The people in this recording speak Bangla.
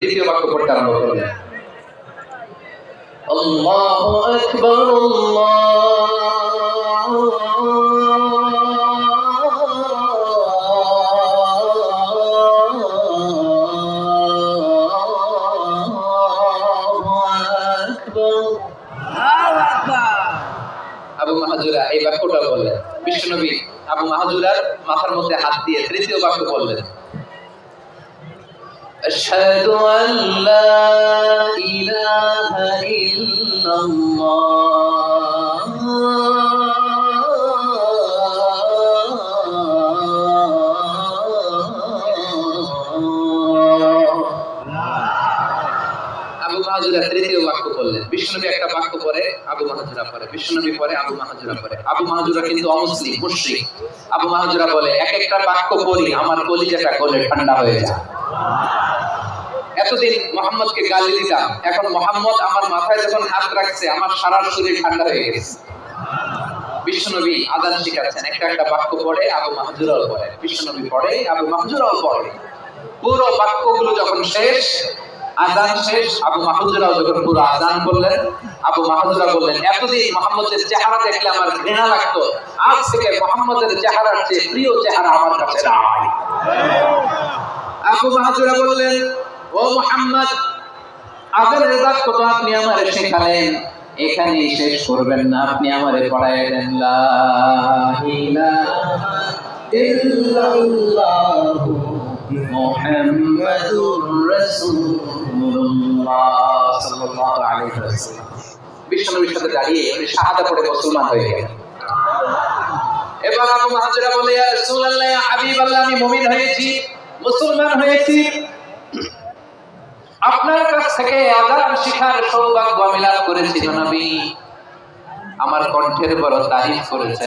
দ্বিতীয় বাক্য পড়তে আরম্ভ করলেন, আল্লাহু আকবার আবু মাহজুরা এই বাক্যটা বললেন। বিশ্বনবী আবু মাহজুরার মাথার মধ্যে হাত দিয়ে তৃতীয় বাক্য বললেন, আশহাদু আল্লা ইলাহা ইল্লাল্লাহ আবু মাহজুরা তৃতীয় বাক্য বললেন। বিশ্বনবী একটা বাক্য পরে আবু মাহজুরা পরে, বিশ্বনবী পরে আবু মাহজুরা পরে। আবু মাহজুরা কিন্তু অমুসলিম, মুশরিক। আবু মাহজুরা বলে, এক একটা বাক্য পড়ি আমার কলিজাটা গলে ঠান্ডা হয়ে যায়। এতদিন মুহাম্মদকে গালি দিতাম, এখন মুহাম্মদ আমার মাথায় যখন হাত রাখছে আমার সারা শরীর ঠান্ডা হয়ে গেছে। বিশ্বনবী আযান শিখাচ্ছেন, একটা একটা বাক্য পড়ে আবু মাহজুরাও পড়ে, বিশ্বনবী পড়ে আবু মাহজুরাও পড়ে। পুরো বাক্যগুলো যখন শেষ, আযান শেষ, আবু মাহজুরাও যখন পুরো আযান করলেন, আবু মাহজুরা বললেন, এতদিন মুহাম্মদের চেহারা দেখলে আমার ঘৃণা লাগতো, আজ থেকে মুহাম্মদের চেহারার চেয়ে প্রিয় চেহারা আমার কাছে নাই। আবু মাহজুরা বললেন, ও মুহাম্মদ, আযানের বাক্য তো আপনি আমারে শেখালেন, এখানেই শেষ করবেন না, আপনি আমারে পড়ায় দেন লা ইলাহা ইল্লাল্লাহু মুহাম্মাদুর রাসূলুল্লাহ সাল্লাল্লাহু আলাইহি ওয়াসাল্লাম। বিশ্বনবীর সাথে দাঁড়িয়ে উনি শাহাদা পড়ে মুসলমান হয়ে গেলেন। এবার আবু মাহজুরা বলে, ইয়া রাসূলুল্লাহ, ইয়া হাবিবাল্লাহ, আমি মুমিন হয়েছি, মুসলমান হয়েছি, আপনার কাছ থেকে আযান শিখার সৌভাগ্য আমি লাভ করেছি। নবী আমার কণ্ঠের বড় তারিফ করেছেন।